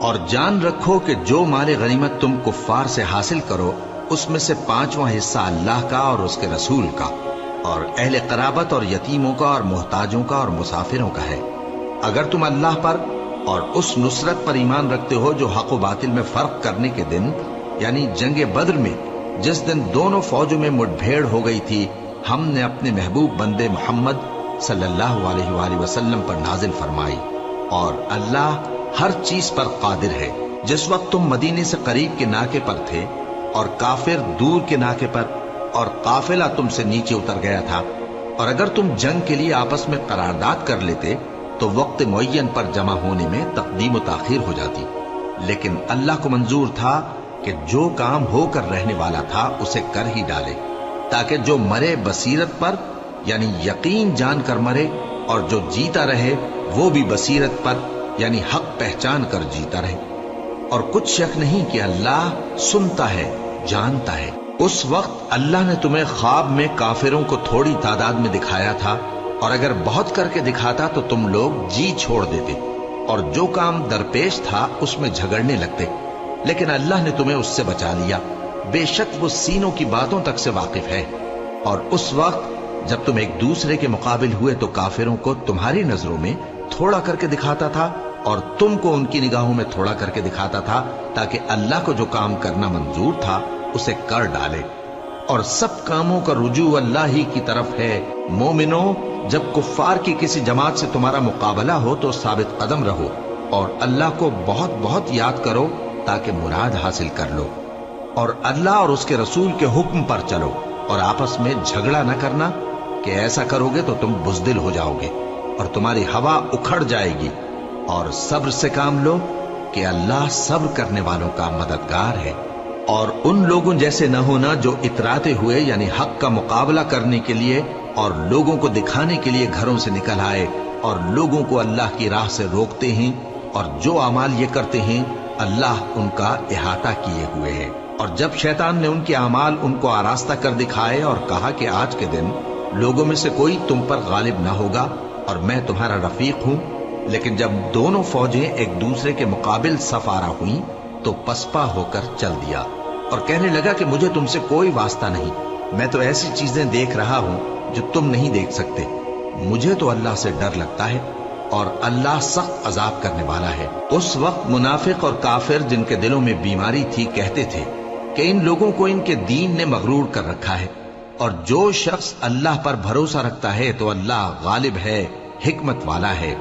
اور جان رکھو کہ جو مال غنیمت تم کفار سے حاصل کرو اس میں سے 5واں حصہ اللہ کا اور اس کے رسول کا اور اہل قرابت اور یتیموں کا اور محتاجوں کا اور مسافروں کا ہے۔ اگر تم اللہ پر اور اس نصرت پر ایمان رکھتے ہو جو حق و باطل میں فرق کرنے کے دن یعنی جنگ بدر میں جس دن دونوں فوجوں میں مٹ بھیڑ ہو گئی تھی ہم نے اپنے محبوب بندے محمد صلی اللہ علیہ وآلہ وسلم پر نازل فرمائی، اور اللہ ہر چیز پر قادر ہے۔ جس وقت تم مدینے سے قریب کے ناکے پر تھے اور کافر دور کے ناکے پر، اور قافلہ تم سے نیچے اتر گیا تھا، اور اگر تم جنگ کے لیے آپس میں قرارداد کر لیتے تو وقت معین پر جمع ہونے میں تقدیم و تاخیر ہو جاتی، لیکن اللہ کو منظور تھا کہ جو کام ہو کر رہنے والا تھا اسے کر ہی ڈالے، تاکہ جو مرے بصیرت پر یعنی یقین جان کر مرے، اور جو جیتا رہے وہ بھی بصیرت پر یعنی حق پہچان کر جیتا رہے۔ اور کچھ شک نہیں کہ اللہ سنتا ہے، جانتا ہے۔ اس وقت اللہ نے تمہیں خواب میں کافروں کو تھوڑی تعداد میں دکھایا تھا، اور اگر بہت کر کے دکھاتا تو تم لوگ جی چھوڑ دیتے اور جو کام درپیش تھا اس میں جھگڑنے لگتے، لیکن اللہ نے تمہیں اس سے بچا لیا، بے شک وہ سینوں کی باتوں تک سے واقف ہے۔ اور اس وقت جب تم ایک دوسرے کے مقابل ہوئے تو کافروں کو تمہاری نظروں میں تھوڑا کر کے دکھاتا تھا اور تم کو ان کی نگاہوں میں تھوڑا کر کے دکھاتا تھا، تاکہ اللہ کو جو کام کرنا منظور تھا اسے کر ڈالے، اور سب کاموں کا رجوع اللہ ہی کی طرف ہے۔ مومنو، جب کفار کی کسی جماعت سے تمہارا مقابلہ ہو تو ثابت قدم رہو اور اللہ کو بہت بہت یاد کرو تاکہ مراد حاصل کر لو، اور اللہ اور اس کے رسول کے حکم پر چلو، اور آپس میں جھگڑا نہ کرنا کہ ایسا کرو گے تو تم بزدل ہو جاؤ گے اور تمہاری ہوا اکھڑ جائے گی، اور صبر سے کام لو کہ اللہ صبر کرنے والوں کا مددگار ہے۔ اور ان لوگوں جیسے نہ ہونا جو اتراتے ہوئے یعنی حق کا مقابلہ کرنے کے لیے اور لوگوں کو دکھانے کے لیے گھروں سے نکل آئے اور لوگوں کو اللہ کی راہ سے روکتے ہیں، اور جو اعمال یہ کرتے ہیں اللہ ان کا احاطہ کیے ہوئے ہے۔ اور جب شیطان نے ان کے اعمال ان کو آراستہ کر دکھائے اور کہا کہ آج کے دن لوگوں میں سے کوئی تم پر غالب نہ ہوگا اور میں تمہارا رفیق ہوں، لیکن جب دونوں فوجیں ایک دوسرے کے مقابل صف آرا ہوئیں تو پسپا ہو کر چل دیا اور کہنے لگا کہ مجھے تم سے کوئی واسطہ نہیں، میں تو ایسی چیزیں دیکھ رہا ہوں جو تم نہیں دیکھ سکتے۔ مجھے تو اللہ سے ڈر لگتا ہے اور اللہ سخت عذاب کرنے والا ہے۔ اس وقت منافق اور کافر جن کے دلوں میں بیماری تھی کہتے تھے کہ ان لوگوں کو ان کے دین نے مغرور کر رکھا ہے، اور جو شخص اللہ پر بھروسہ رکھتا ہے تو اللہ غالب ہے، حکمت والا ہے۔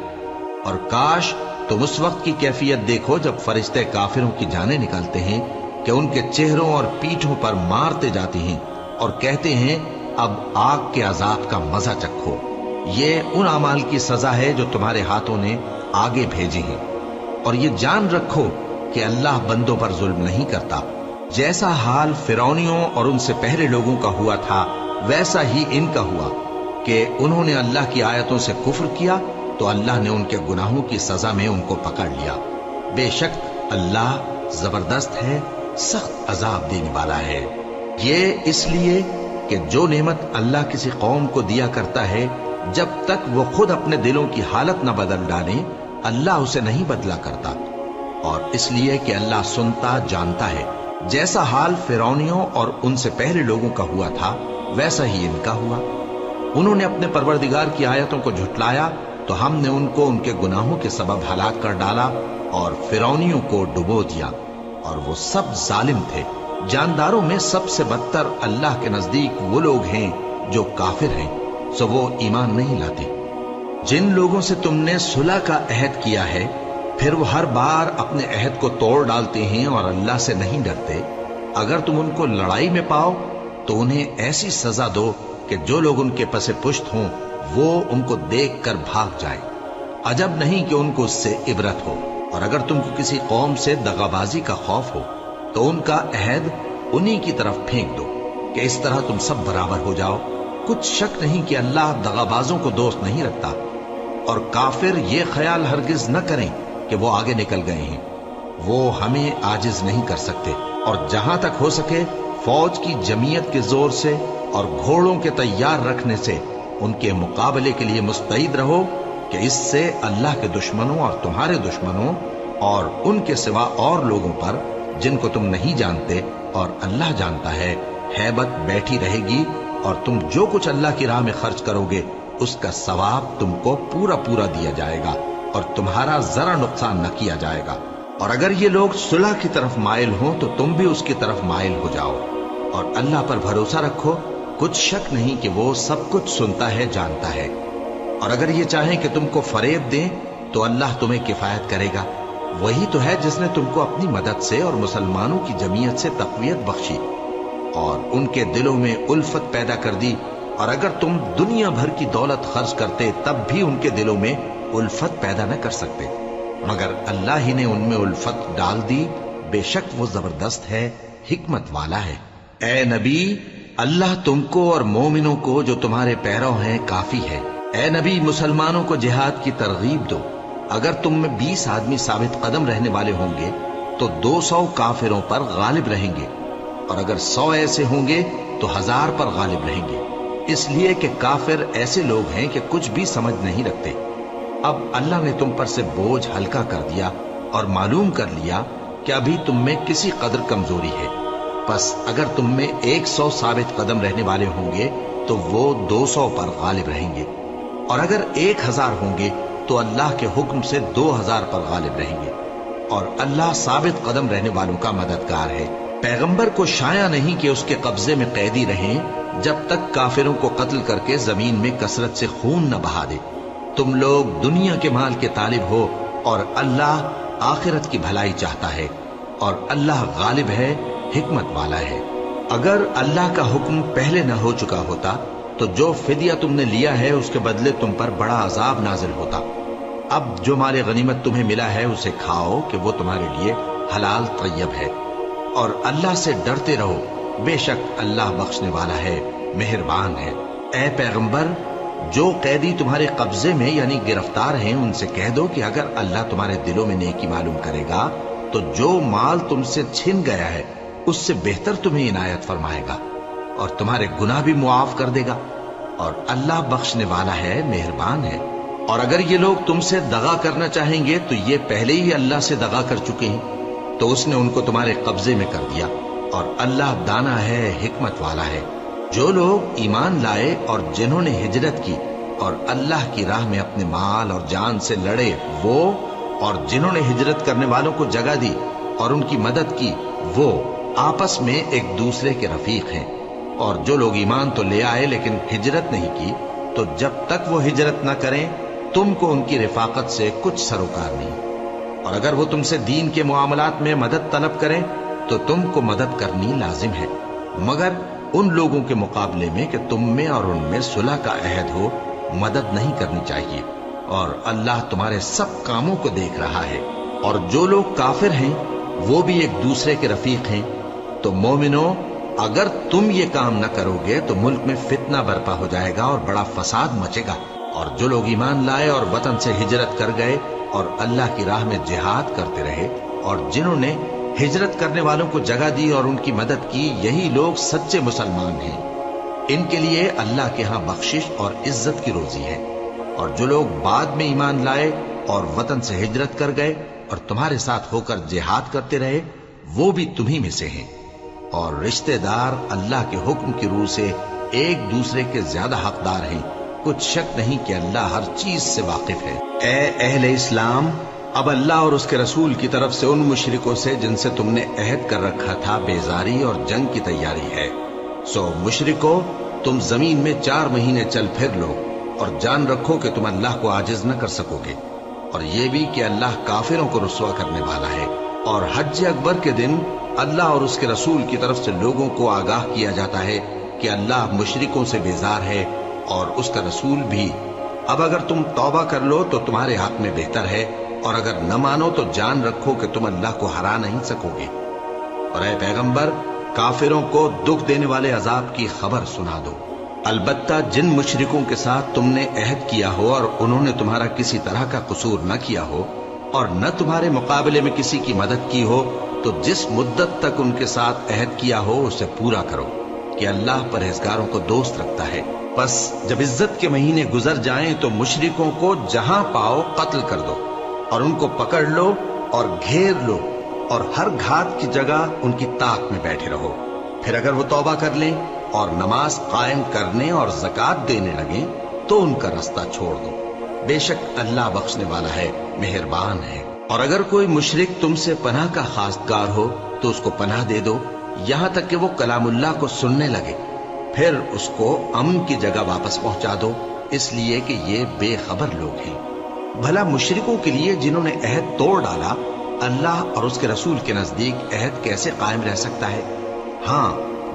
اور کاش تم اس وقت کی کیفیت دیکھو جب فرشتے کافروں کی جانیں نکالتے ہیں کہ ان کے چہروں اور پیٹھوں پر مارتے جاتے ہیں اور کہتے ہیں اب آگ کے عذاب کا مزہ چکھو، یہ ان اعمال کی سزا ہے جو تمہارے ہاتھوں نے آگے بھیجے ہیں۔ اور یہ جان رکھو کہ اللہ بندوں پر ظلم نہیں کرتا۔ جیسا حال فرعونیوں اور ان سے پہلے لوگوں کا ہوا تھا ویسا ہی ان کا ہوا کہ انہوں نے اللہ کی آیتوں سے کفر کیا تو اللہ نے ان کے گناہوں کی سزا میں ان کو پکڑ لیا۔ بے شک اللہ زبردست ہے، سخت عذاب دینے والا ہے۔ یہ اس لیے کہ جو نعمت اللہ کسی قوم کو دیا کرتا ہے جب تک وہ خود اپنے دلوں کی حالت نہ بدل ڈالے اللہ اسے نہیں بدلا کرتا، اور اس لیے کہ اللہ سنتا جانتا ہے۔ جیسا حال فرعونیوں اور ان سے پہلے لوگوں کا ہوا تھا ویسا ہی ان کا ہوا۔ انہوں نے اپنے پروردگار کی آیتوں کو جھٹلایا تو ہم نے ان کو ان کے گناہوں کے سبب ہلاک کر ڈالا اور فرعونیوں کو ڈبو دیا، اور وہ سب ظالم تھے۔ جانداروں میں سب سے بدتر اللہ کے نزدیک وہ لوگ ہیں جو کافر ہیں، سو وہ ایمان نہیں لاتے۔ جن لوگوں سے تم نے صلح کا عہد کیا ہے پھر وہ ہر بار اپنے عہد کو توڑ ڈالتے ہیں اور اللہ سے نہیں ڈرتے، اگر تم ان کو لڑائی میں پاؤ تو انہیں ایسی سزا دو کہ جو لوگ ان کے پس پشت ہوں وہ ان کو دیکھ کر بھاگ جائیں۔ عجب نہیں کہ ان کو اس سے عبرت ہو۔ اور اگر تم کو کسی قوم سے دغابازی کا خوف ہو تو ان کا عہد انہی کی طرف پھینک دو کہ اس طرح تم سب برابر ہو جاؤ۔ کچھ شک نہیں کہ اللہ دغابازوں کو دوست نہیں رکھتا، اور کافر یہ خیال ہرگز نہ کریں کہ وہ آگے نکل گئے ہیں، وہ ہمیں عاجز نہیں کر سکتے۔ اور جہاں تک ہو سکے فوج کی جمعیت کے زور سے اور گھوڑوں کے تیار رکھنے سے ان کے مقابلے کے لیے مستعد رہو کہ اس سے اللہ کے دشمنوں اور تمہارے دشمنوں اور ان کے سوا اور لوگوں پر جن کو تم نہیں جانتے اور اللہ جانتا ہے ہیبت بیٹھی رہے گی، اور تم جو کچھ اللہ کی راہ میں خرچ کرو گے اس کا ثواب تم کو پورا پورا دیا جائے گا اور تمہارا ذرا نقصان نہ کیا جائے گا۔ اور اگر یہ لوگ صلح کی طرف مائل ہوں تو تم بھی اس کی طرف مائل ہو جاؤ، اور اللہ پر بھروسہ رکھو، کچھ شک نہیں کہ وہ سب کچھ سنتا ہے، جانتا ہے۔ اور اگر یہ چاہیں کہ تم کو فریب دیں تو اللہ تمہیں کفایت کرے گا، وہی تو ہے جس نے تم کو اپنی مدد سے اور مسلمانوں کی جمعیت سے تقویت بخشی اور ان کے دلوں میں الفت پیدا کر دی، اور اگر تم دنیا بھر کی دولت خرچ کرتے تب بھی ان کے دلوں میں الفت پیدا نہ کر سکتے، مگر اللہ ہی نے ان میں الفت ڈال دی، بے شک وہ زبردست ہے، حکمت والا ہے۔ اے نبی، اللہ تم کو اور مومنوں کو جو تمہارے پیرو ہیں کافی ہے۔ اے نبی، مسلمانوں کو جہاد کی ترغیب دو۔ اگر تم میں 20 آدمی ثابت قدم رہنے والے ہوں گے تو 200 کافروں پر غالب رہیں گے، اور اگر 100 ایسے ہوں گے تو 1000 پر غالب رہیں گے، اس لیے کہ کافر ایسے لوگ ہیں کہ کچھ بھی سمجھ نہیں رکھتے۔ اب اللہ نے تم پر سے بوجھ ہلکا کر دیا اور معلوم کر لیا کہ ابھی تم میں کسی قدر کمزوری ہے، پس اگر تم میں 100 ثابت قدم رہنے والے ہوں گے تو وہ 200 پر غالب رہیں گے، اور اگر 1000 ہوں گے تو اللہ کے حکم سے 2000 پر غالب رہیں گے، اور اللہ ثابت قدم رہنے والوں کا مددگار ہے۔ پیغمبر کو شایع نہیں کہ اس کے قبضے میں قیدی رہیں جب تک کافروں کو قتل کر کے زمین میں کثرت سے خون نہ بہا دے۔ تم لوگ دنیا کے مال کے طالب ہو اور اللہ آخرت کی بھلائی چاہتا ہے، اور اللہ غالب ہے، حکمت والا ہے۔ اگر اللہ کا حکم پہلے نہ ہو چکا ہوتا تو جو فدیہ تم نے لیا ہے اس کے بدلے تم پر بڑا عذاب نازل ہوتا۔ اب جو مال غنیمت تمہیں ملا ہے اسے کھاؤ کہ وہ تمہارے لیے حلال طیب ہے، اور اللہ سے ڈرتے رہو، بے شک اللہ بخشنے والا ہے، مہربان ہے۔ اے پیغمبر، جو قیدی تمہارے قبضے میں یعنی گرفتار ہیں ان سے کہہ دو کہ اگر اللہ تمہارے دلوں میں نیکی معلوم کرے گا تو جو مال تم سے چھن گیا ہے اس سے بہتر تمہیں عنایت فرمائے گا اور تمہارے گناہ بھی معاف کر دے گا، اور اللہ بخشنے والا ہے، مہربان ہے۔ اور اگر یہ لوگ تم سے دغا کرنا چاہیں گے تو یہ پہلے ہی اللہ سے دغا کر چکے ہیں، تو اس نے ان کو تمہارے قبضے میں کر دیا، اور اللہ دانا ہے، حکمت والا ہے۔ جو لوگ ایمان لائے اور جنہوں نے ہجرت کی اور اللہ کی راہ میں اپنے مال اور جان سے لڑے، وہ اور جنہوں نے ہجرت کرنے والوں کو جگہ دی اور ان کی مدد کی، وہ آپس میں ایک دوسرے کے رفیق ہیں۔ اور جو لوگ ایمان تو لے آئے لیکن ہجرت نہیں کی، تو جب تک وہ ہجرت نہ کریں تم کو ان کی رفاقت سے کچھ سروکار نہیں، اور اگر وہ تم سے دین کے معاملات میں مدد طلب کریں تو تم کو مدد کرنی لازم ہے، مگر ان لوگوں کے مقابلے میں کہ تم میں اور ان میں صلح کا عہد ہو مدد نہیں کرنی چاہیے، اور اللہ تمہارے سب کاموں کو دیکھ رہا ہے۔ اور جو لوگ کافر ہیں وہ بھی ایک دوسرے کے رفیق ہیں۔ تو مومنو، اگر تم یہ کام نہ کرو گے تو ملک میں فتنہ برپا ہو جائے گا اور بڑا فساد مچے گا۔ اور جو لوگ ایمان لائے اور وطن سے ہجرت کر گئے اور اللہ کی راہ میں جہاد کرتے رہے، اور جنہوں نے ہجرت کرنے والوں کو جگہ دی اور ان کی مدد کی، یہی لوگ سچے مسلمان ہیں۔ ان کے لیے اللہ کے ہاں بخشش اور عزت کی روزی ہے۔ اور جو لوگ بعد میں ایمان لائے اور وطن سے ہجرت کر گئے اور تمہارے ساتھ ہو کر جہاد کرتے رہے، وہ بھی تمہیں میں سے ہیں، اور رشتہ دار اللہ کے حکم کی روح سے ایک دوسرے کے زیادہ حقدار ہیں، کچھ شک نہیں کہ اللہ ہر چیز سے واقف ہے۔ اے اہل اسلام، اب اللہ اور اس کے رسول کی طرف سے ان مشرکوں سے جن سے تم نے عہد کر رکھا تھا بیزاری اور جنگ کی تیاری ہے، سو مشرکو، تم زمین میں 4 مہینے چل پھر لو، اور جان رکھو کہ تم اللہ کو عاجز نہ کر سکو گے، اور یہ بھی کہ اللہ کافروں کو رسوا کرنے والا ہے۔ اور حج اکبر کے دن اللہ اور اس کے رسول کی طرف سے لوگوں کو آگاہ کیا جاتا ہے کہ اللہ مشرکوں سے بیزار ہے اور اس کا رسول بھی۔ اب اگر تم توبہ کر لو تو تمہارے حق میں بہتر ہے، اور اگر نہ مانو تو جان رکھو کہ تم اللہ کو ہرا نہیں سکو گے۔ اور اے پیغمبر، کافروں کو دکھ دینے والے عذاب کی خبر سنا دو۔ البتہ جن مشرکوں کے ساتھ تم نے عہد کیا ہو اور انہوں نے تمہارا کسی طرح کا قصور نہ کیا ہو اور نہ تمہارے مقابلے میں کسی کی مدد کی ہو، تو جس مدت تک ان کے ساتھ عہد کیا ہو اسے پورا کرو، کہ اللہ پرہیزگاروں کو دوست رکھتا ہے۔ پس جب عزت کے مہینے گزر جائیں تو مشرکوں کو جہاں پاؤ قتل کر دو، اور ان کو پکڑ لو اور گھیر لو اور ہر گھات کی جگہ ان کی طاق میں بیٹھے رہو. پھر اگر وہ توبہ کر لیں اور نماز قائم کرنے اور زکوٰۃ دینے لگیں تو ان کا رستہ چھوڑ دو. بے شک اللہ بخشنے والا ہے، مہربان ہے. اور اگر کوئی مشرک تم سے پناہ کا خواستگار ہو تو اس کو پناہ دے دو یہاں تک کہ وہ کلام اللہ کو سننے لگے. پھر اس کو امن کی جگہ واپس پہنچا دو، اس لیے کہ یہ بے خبر لوگ ہیں. بھلا مشرکوں کے لیے جنہوں نے عہد توڑ ڈالا اللہ اور اس کے رسول کے نزدیک عہد کیسے قائم رہ سکتا ہے؟ ہاں،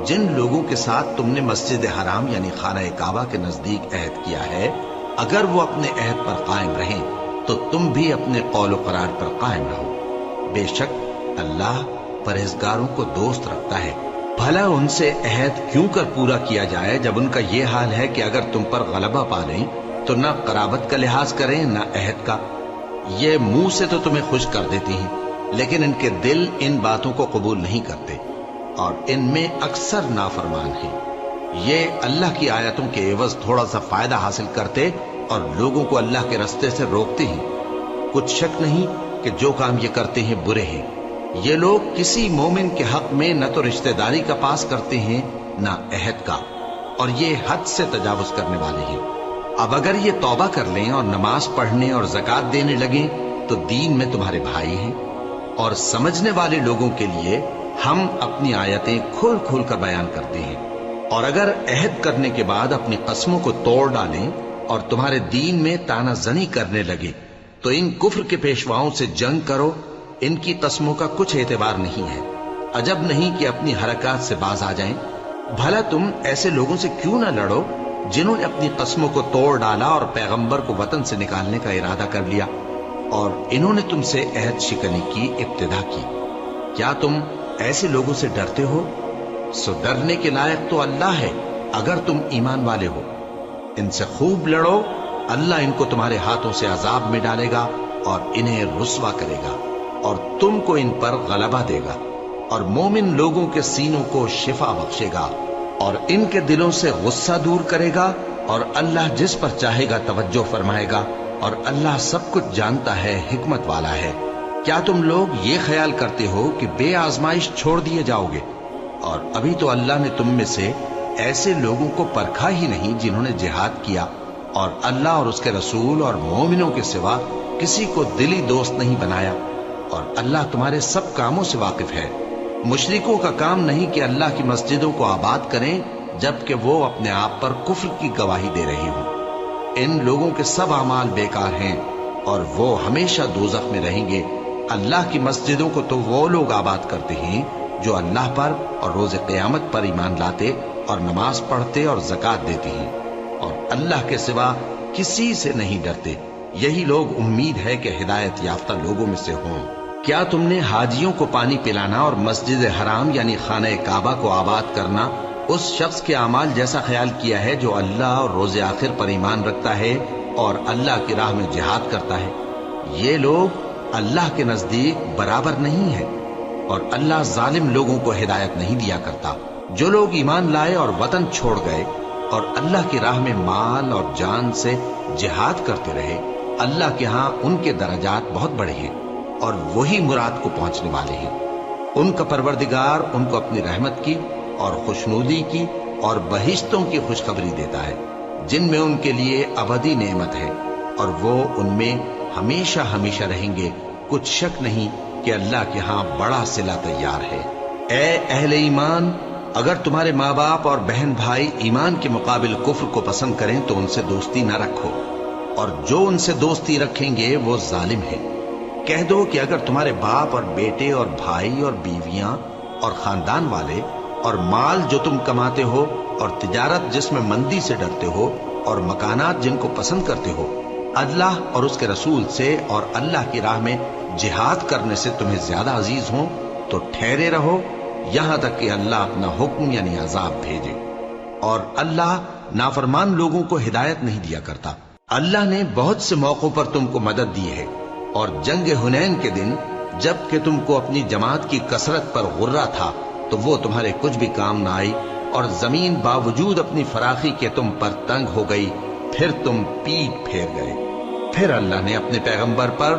جن لوگوں کے ساتھ تم نے مسجد حرام یعنی خانہ کعبہ کے نزدیک عہد کیا ہے، اگر وہ اپنے عہد پر قائم رہیں تو تم بھی اپنے قول و قرار پر قائم رہو. بے شک اللہ پرہیزگاروں کو دوست رکھتا ہے. بھلا ان سے عہد کیوں کر پورا کیا جائے جب ان کا یہ حال ہے کہ اگر تم پر غلبہ پا لیں تو نہ قرابت کا لحاظ کریں نہ عہد کا. یہ منہ سے تو تمہیں خوش کر دیتی ہیں لیکن ان کے دل ان باتوں کو قبول نہیں کرتے اور ان میں اکثر نافرمان ہیں. یہ اللہ کی آیتوں کے عوض تھوڑا سا فائدہ حاصل کرتے اور لوگوں کو اللہ کے رستے سے روکتے ہیں. کچھ شک نہیں کہ جو کام یہ کرتے ہیں برے ہیں. یہ لوگ کسی مومن کے حق میں نہ تو رشتہ داری کا پاس کرتے ہیں نہ عہد کا، اور یہ حد سے تجاوز کرنے والے ہیں. اب اگر یہ توبہ کر لیں اور نماز پڑھنے اور زکوٰۃ دینے لگیں تو دین میں تمہارے بھائی ہیں. اور سمجھنے والے لوگوں کے لیے ہم اپنی آیتیں کھول کھول کر بیان کرتے ہیں. اور اگر عہد کرنے کے بعد اپنی قسموں کو توڑ ڈالیں اور تمہارے دین میں تانا زنی کرنے لگے تو ان کفر کے پیشواؤں سے جنگ کرو. ان کی قسموں کا کچھ اعتبار نہیں ہے. عجب نہیں کہ اپنی حرکات سے باز آ جائیں. بھلا تم ایسے لوگوں سے کیوں نہ لڑو جنہوں نے اپنی قسموں کو توڑ ڈالا اور پیغمبر کو وطن سے نکالنے کا ارادہ کر لیا اور انہوں نے تم سے عہد شکنی کی ابتدا کی. کیا تم ایسے لوگوں سے ڈرتے ہو؟ سو ڈرنے کے لائق تو اللہ ہے اگر تم ایمان والے ہو. ان سے خوب لڑو، اللہ ان کو تمہارے ہاتھوں سے عذاب میں ڈالے گا اور انہیں رسوا کرے گا اور تم کو ان پر غلبہ دے گا اور مومن لوگوں کے سینوں کو شفا بخشے گا اور ان کے دلوں سے غصہ دور کرے گا اور اللہ جس پر چاہے گا توجہ فرمائے گا اور اللہ سب کچھ جانتا ہے، حکمت والا ہے. کیا تم لوگ یہ خیال کرتے ہو کہ بے آزمائش چھوڑ دیے جاؤ گے؟ اور ابھی تو اللہ نے تم میں سے ایسے لوگوں کو پرکھا ہی نہیں جنہوں نے جہاد کیا اور اللہ اور اس کے رسول اور مومنوں کے سوا کسی کو دلی دوست نہیں بنایا. اور اللہ تمہارے سب کاموں سے واقف ہے. مشرکوں کا کام نہیں کہ اللہ کی مسجدوں کو آباد کریں جبکہ وہ اپنے آپ پر کفر کی گواہی دے رہے ہوں. ان لوگوں کے سب اعمال بیکار ہیں اور وہ ہمیشہ دوزخ میں رہیں گے. اللہ کی مسجدوں کو تو وہ لوگ آباد کرتے ہیں جو اللہ پر اور روز قیامت پر ایمان لاتے اور نماز پڑھتے اور زکوٰۃ دیتے ہیں اور اللہ کے سوا کسی سے نہیں ڈرتے. یہی لوگ امید ہے کہ ہدایت یافتہ لوگوں میں سے ہوں. کیا تم نے حاجیوں کو پانی پلانا اور مسجد حرام یعنی خانہ کعبہ کو آباد کرنا اس شخص کے اعمال جیسا خیال کیا ہے جو اللہ اور روز آخر پر ایمان رکھتا ہے اور اللہ کی راہ میں جہاد کرتا ہے؟ یہ لوگ اللہ کے نزدیک برابر نہیں ہے اور اللہ ظالم لوگوں کو ہدایت نہیں دیا کرتا. جو لوگ ایمان لائے اور وطن چھوڑ گئے اور اللہ کی راہ میں مال اور جان سے جہاد کرتے رہے، اللہ کے ہاں ان کے درجات بہت بڑے ہیں اور وہی مراد کو پہنچنے والے ہیں. ان کا پروردگار ان کو اپنی رحمت کی اور خوشنودی کی اور بہشتوں کی خوشخبری دیتا ہے جن میں ان کے لیے ابدی نعمت ہے اور وہ ان میں ہمیشہ ہمیشہ رہیں گے. کچھ شک نہیں کہ اللہ کے ہاں بڑا صلہ تیار ہے. اے اہل ایمان، اگر تمہارے ماں باپ اور بہن بھائی ایمان کے مقابل کفر کو پسند کریں تو ان سے دوستی نہ رکھو، اور جو ان سے دوستی رکھیں گے وہ ظالم ہیں. کہہ دو کہ اگر تمہارے باپ اور بیٹے اور بھائی اور بیویاں اور خاندان والے اور مال جو تم کماتے ہو اور تجارت جس میں مندی سے ڈرتے ہو اور مکانات جن کو پسند کرتے ہو اللہ اور اس کے رسول سے اور اللہ کی راہ میں جہاد کرنے سے تمہیں زیادہ عزیز ہوں تو ٹھہرے رہو یہاں تک کہ اللہ اپنا حکم یعنی عذاب بھیجے. اور اللہ نافرمان لوگوں کو ہدایت نہیں دیا کرتا. اللہ نے بہت سے موقعوں پر تم کو مدد دی ہے اور جنگ حنین کے دن جب کہ تم کو اپنی جماعت کی کثرت پر غرہ تھا تو وہ تمہارے کچھ بھی کام نہ آئی اور زمین باوجود اپنی فراخی کے تم پر تنگ ہو گئی، پھر تم پیٹ پھیر گئے. پھر اللہ نے اپنے پیغمبر پر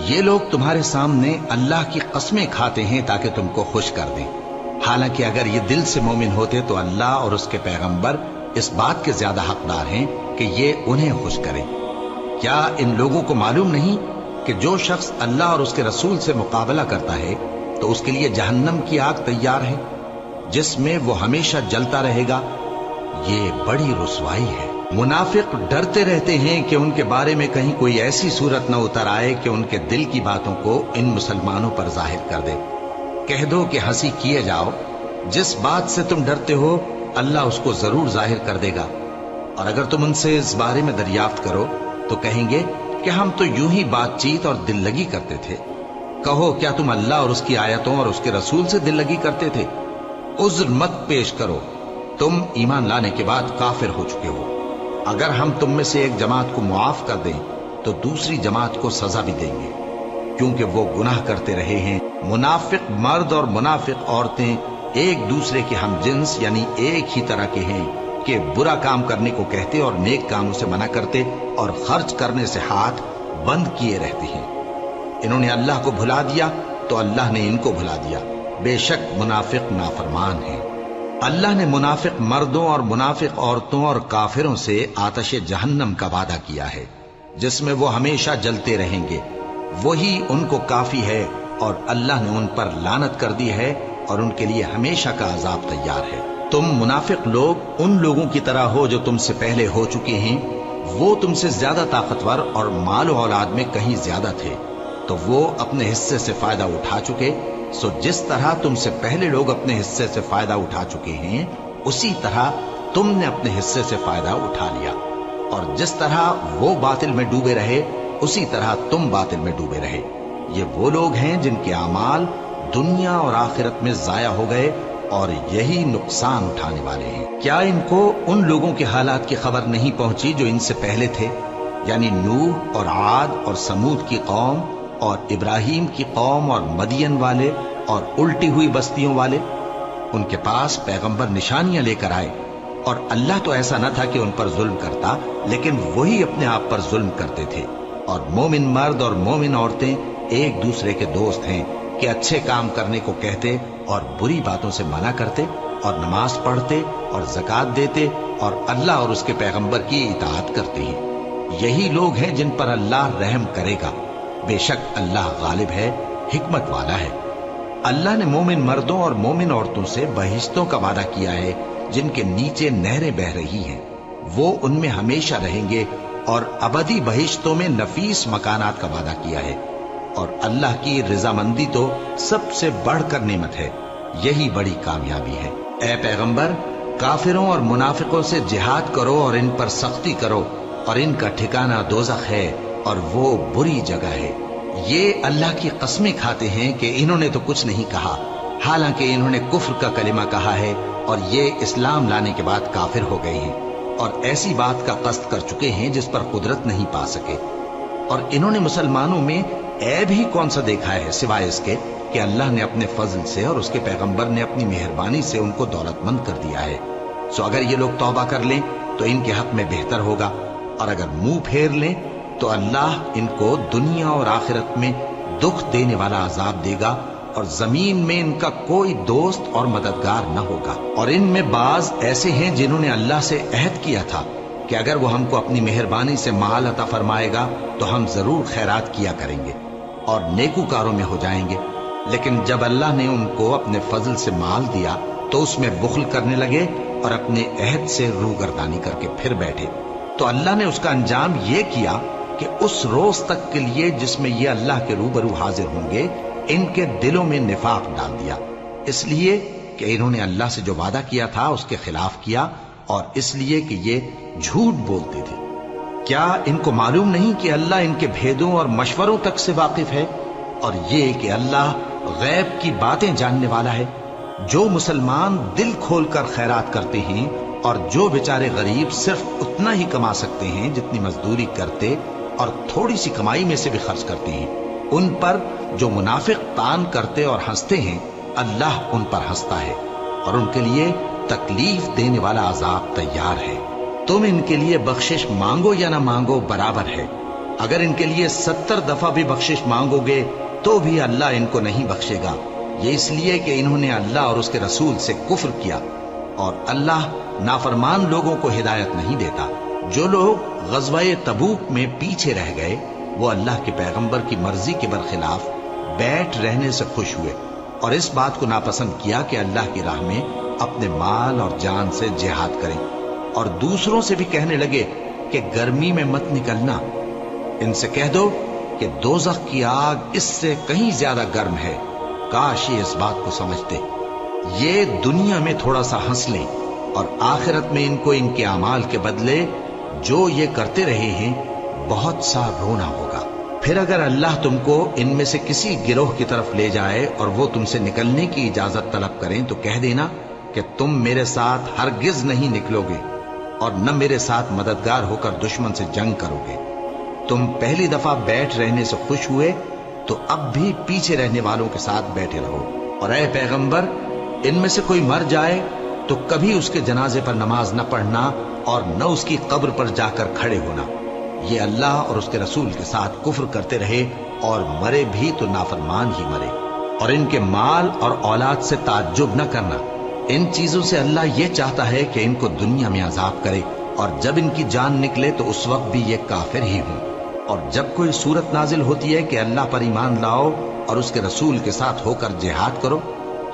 یہ لوگ تمہارے سامنے اللہ کی قسمیں کھاتے ہیں تاکہ تم کو خوش کر دیں، حالانکہ اگر یہ دل سے مومن ہوتے تو اللہ اور اس کے پیغمبر اس بات کے زیادہ حقدار ہیں کہ یہ انہیں خوش کریں۔ کیا ان لوگوں کو معلوم نہیں کہ جو شخص اللہ اور اس کے رسول سے مقابلہ کرتا ہے تو اس کے لیے جہنم کی آگ تیار ہے جس میں وہ ہمیشہ جلتا رہے گا؟ یہ بڑی رسوائی ہے۔ منافق ڈرتے رہتے ہیں کہ ان کے بارے میں کہیں کوئی ایسی صورت نہ اتر آئے کہ ان کے دل کی باتوں کو ان مسلمانوں پر ظاہر کر دے۔ کہہ دو کہ ہنسی کیے جاؤ، جس بات سے تم ڈرتے ہو اللہ اس کو ضرور ظاہر کر دے گا، اور اگر تم ان سے اس بارے میں دریافت کرو تو کہیں گے کہ ہم تو یوں ہی بات چیت اور دل لگی کرتے تھے۔ کہو کیا تم اللہ اور اس کی آیتوں اور اس کے رسول سے دل لگی کرتے تھے؟ عذر مت پیش کرو، تم ایمان لانے کے بعد کافر ہو چکے ہو۔ اگر ہم تم میں سے ایک جماعت کو معاف کر دیں تو دوسری جماعت کو سزا بھی دیں گے، کیونکہ وہ گناہ کرتے رہے ہیں۔ منافق مرد اور منافق عورتیں ایک دوسرے کے ہم جنس یعنی ایک ہی طرح کے ہیں کہ برا کام کرنے کو کہتے اور نیک کاموں سے منع کرتے اور خرچ کرنے سے ہاتھ بند کیے رہتے ہیں۔ انہوں نے اللہ کو بھلا دیا تو اللہ نے ان کو بھلا دیا، بے شک منافق نافرمان ہیں۔ اللہ نے منافق مردوں اور منافق عورتوں اور کافروں سے آتش جہنم کا وعدہ کیا ہے جس میں وہ ہمیشہ جلتے رہیں گے، وہی ان کو کافی ہے، اور اللہ نے ان پر لعنت کر دی ہے اور ان کے لیے ہمیشہ کا عذاب تیار ہے۔ تم منافق لوگ ان لوگوں کی طرح ہو جو تم سے پہلے ہو چکے ہیں، وہ تم سے زیادہ طاقتور اور مال و اولاد میں کہیں زیادہ تھے تو وہ اپنے حصے سے فائدہ اٹھا چکے، سو جس طرح تم سے پہلے لوگ اپنے حصے سے فائدہ اٹھا چکے ہیں اسی طرح تم نے اپنے حصے سے فائدہ اٹھا لیا، اور جس طرح وہ باطل میں ڈوبے رہے اسی طرح تم باطل میں ڈوبے رہے۔ یہ وہ لوگ ہیں جن کے اعمال دنیا اور آخرت میں ضائع ہو گئے اور یہی نقصان اٹھانے والے ہیں۔ کیا ان کو ان لوگوں کے حالات کی خبر نہیں پہنچی جو ان سے پہلے تھے، یعنی نوح اور عاد اور سمود کی قوم اور ابراہیم کی قوم اور مدین والے اور الٹی ہوئی بستیوں والے؟ ان کے پاس پیغمبر نشانیاں لے کر آئے، اور اللہ تو ایسا نہ تھا کہ ان پر ظلم کرتا، لیکن وہی اپنے آپ پر ظلم کرتے تھے۔ اور مومن مرد اور مومن عورتیں ایک دوسرے کے دوست ہیں کہ اچھے کام کرنے کو کہتے اور بری باتوں سے منع کرتے اور نماز پڑھتے اور زکوٰۃ دیتے اور اللہ اور اس کے پیغمبر کی اطاعت کرتے ہیں۔ یہی لوگ ہیں جن پر اللہ رحم کرے گا، بے شک اللہ غالب ہے، حکمت والا ہے۔ اللہ نے مومن مردوں اور مومن عورتوں سے بہشتوں کا وعدہ کیا ہے جن کے نیچے نہریں بہ رہی ہیں، وہ ان میں ہمیشہ رہیں گے، اور ابدی بہشتوں میں نفیس مکانات کا وعدہ کیا ہے۔ اور اللہ کی رضامندی تو سب سے بڑھ کر نعمت ہے، یہی بڑی کامیابی ہے۔ اے پیغمبر، کافروں اور منافقوں سے جہاد کرو اور ان پر سختی کرو، اور ان کا ٹھکانہ دوزخ ہے اور وہ بری جگہ ہے۔ یہ اللہ کی قسمیں کھاتے ہیں کہ انہوں نے تو کچھ نہیں کہا، حالانکہ انہوں نے کفر کا کلمہ کہا ہے اور یہ اسلام لانے کے بعد کافر ہو گئے ہیں، اور ایسی بات کا قصد کر چکے ہیں جس پر قدرت نہیں پا سکے۔ اور انہوں نے مسلمانوں میں عیب ہی کون سا دیکھا ہے سوائے اس کے کہ اللہ نے اپنے فضل سے اور اس کے پیغمبر نے اپنی مہربانی سے ان کو دولت مند کر دیا ہے۔ سو اگر یہ لوگ توبہ کر لیں تو ان کے حق میں بہتر ہوگا، اور اگر منہ پھیر لیں تو اللہ ان کو دنیا اور آخرت میں دکھ دینے والا عذاب دے گا، اور زمین میں ان کا کوئی دوست اور مددگار نہ ہوگا۔ اور ان میں بعض ایسے ہیں جنہوں نے اللہ سے عہد کیا تھا کہ اگر وہ ہم کو اپنی مہربانی سے مال عطا فرمائے گا تو ہم ضرور خیرات کیا کریں گے اور نیکوکاروں میں ہو جائیں گے، لیکن جب اللہ نے ان کو اپنے فضل سے مال دیا تو اس میں بخل کرنے لگے اور اپنے عہد سے روگردانی کر کے پھر بیٹھے، تو اللہ نے اس کا انجام یہ کیا کہ اس روز تک کے لیے جس میں یہ اللہ کے روبرو حاضر ہوں گے ان کے دلوں میں نفاق ڈال دیا، اس لیے کہ انہوں نے اللہ سے جو وعدہ کیا تھا اس کے خلاف کیا، اور اس لیے کہ یہ جھوٹ بولتے تھے۔ کیا ان کو معلوم نہیں کہ اللہ ان کے بھیدوں اور مشوروں تک سے واقف ہے، اور یہ کہ اللہ غیب کی باتیں جاننے والا ہے؟ جو مسلمان دل کھول کر خیرات کرتے ہیں اور جو بیچارے غریب صرف اتنا ہی کما سکتے ہیں جتنی مزدوری کرتے اور تھوڑی سی کمائی میں سے بھی خرچ کرتے ہیں، ان پر جو منافق تان کرتے اور ہنستے ہیں اللہ ان پر ہنستا ہے، اور ان کے لیے تکلیف دینے والا عذاب تیار ہے۔ تم ان کے لیے بخشش مانگو یا نہ مانگو برابر ہے، اگر ان کے لیے 70 دفعہ بھی بخشش مانگو گے تو بھی اللہ ان کو نہیں بخشے گا، یہ اس لیے کہ انہوں نے اللہ اور اس کے رسول سے کفر کیا، اور اللہ نافرمان لوگوں کو ہدایت نہیں دیتا۔ جو لوگ غزوہ تبوک میں پیچھے رہ گئے وہ اللہ کے پیغمبر کی مرضی کے برخلاف بیٹھ رہنے سے خوش ہوئے اور اس بات کو ناپسند کیا کہ اللہ کی راہ میں اپنے مال اور جان سے جہاد کریں، اور دوسروں سے بھی کہنے لگے کہ گرمی میں مت نکلنا، ان سے کہہ دو کہ دوزخ کی آگ اس سے کہیں زیادہ گرم ہے، کاش یہ اس بات کو سمجھتے۔ یہ دنیا میں تھوڑا سا ہنس لیں اور آخرت میں ان کو ان کے اعمال کے بدلے جو یہ کرتے رہے ہیں بہت سا رونا ہوگا۔ پھر اگر اللہ تم کو ان میں سے کسی گروہ کی طرف لے جائے اور وہ تم سے نکلنے کی اجازت طلب کریں تو کہہ دینا کہ تم میرے ساتھ ہرگز نہیں نکلو گے اور نہ میرے ساتھ مددگار ہو کر دشمن سے جنگ کرو گے۔ تم پہلی دفعہ بیٹھ رہنے سے خوش ہوئے تو اب بھی پیچھے رہنے والوں کے ساتھ بیٹھے رہو، اور اے پیغمبر ان میں سے کوئی مر جائے تو کبھی اس کے جنازے پر نماز نہ پڑھنا اور نہ اس کی قبر پر جا کر کھڑے ہونا۔ یہ اللہ اور اس کے رسول کے ساتھ کفر کرتے رہے اور مرے بھی تو نافرمان ہی مرے۔ اور ان کے مال اور اولاد سے تعجب نہ کرنا، ان چیزوں سے اللہ یہ چاہتا ہے کہ ان کو دنیا میں عذاب کرے، اور جب ان کی جان نکلے تو اس وقت بھی یہ کافر ہی ہوں۔ اور جب کوئی صورت نازل ہوتی ہے کہ اللہ پر ایمان لاؤ اور اس کے رسول کے ساتھ ہو کر جہاد کرو،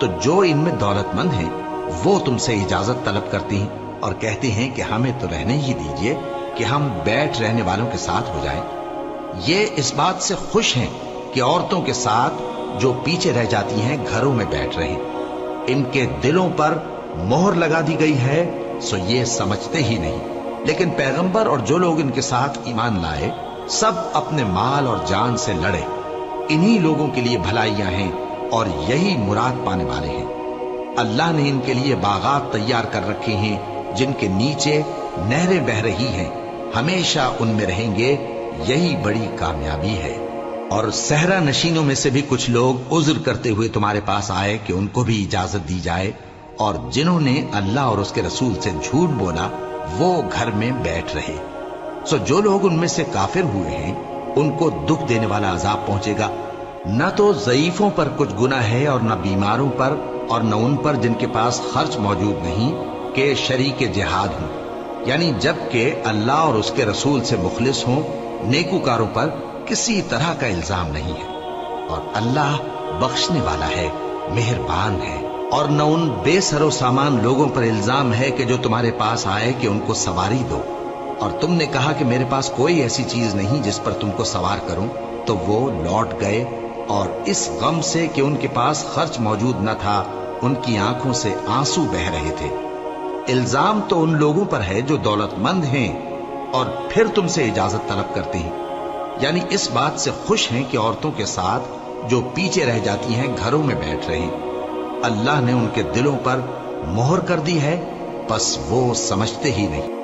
تو جو ان میں دولت مند ہیں وہ تم سے اجازت طلب کرتی ہیں اور کہتے ہیں کہ ہمیں تو رہنے ہی دیجئے کہ ہم بیٹھ رہنے والوں کے ساتھ ہو جائیں۔ یہ اس بات سے خوش ہیں کہ عورتوں کے ساتھ جو پیچھے رہ جاتی ہیں گھروں میں بیٹھ رہیں۔ ان کے دلوں پر مہر لگا دی گئی ہے سو یہ سمجھتے ہی نہیں۔ لیکن پیغمبر اور جو لوگ ان کے ساتھ ایمان لائے سب اپنے مال اور جان سے لڑے، انہی لوگوں کے لیے بھلائیاں ہیں اور یہی مراد پانے والے ہیں۔ اللہ نے ان کے لیے باغات تیار کر رکھے ہیں جن کے نیچے نہریں بہ رہی ہیں، ہمیشہ ان میں رہیں گے، یہی بڑی کامیابی ہے۔ اور صحرا نشینوں میں سے بھی کچھ لوگ عذر کرتے ہوئے تمہارے پاس آئے کہ ان کو بھی اجازت دی جائے، اور جنہوں نے اللہ اور اس کے رسول سے جھوٹ بولا وہ گھر میں بیٹھ رہے۔ سو جو لوگ ان میں سے کافر ہوئے ہیں ان کو دکھ دینے والا عذاب پہنچے گا، نہ تو ضعیفوں پر کچھ گناہ ہے اور نہ بیماروں پر اور نہ ان پر جن کے پاس خرچ موجود نہیں کہ شریک جہاد ہوں، یعنی جب کہ اللہ اور اس کے رسول سے مخلص ہوں، نیکوکاروں پر کسی طرح کا الزام نہیں ہے، اور اللہ بخشنے والا ہے، مہربان ہے۔ اور نہ ان بے سر و سامان لوگوں پر الزام ہے کہ جو تمہارے پاس آئے کہ ان کو سواری دو، اور تم نے کہا کہ میرے پاس کوئی ایسی چیز نہیں جس پر تم کو سوار کروں، تو وہ لوٹ گئے، اور اس غم سے کہ ان کے پاس خرچ موجود نہ تھا ان کی آنکھوں سے آنسو بہ رہے تھے۔ الزام تو ان لوگوں پر ہے جو دولت مند ہیں اور پھر تم سے اجازت طلب کرتے ہیں، یعنی اس بات سے خوش ہیں کہ عورتوں کے ساتھ جو پیچھے رہ جاتی ہیں گھروں میں بیٹھ رہے۔ اللہ نے ان کے دلوں پر مہر کر دی ہے، پس وہ سمجھتے ہی نہیں۔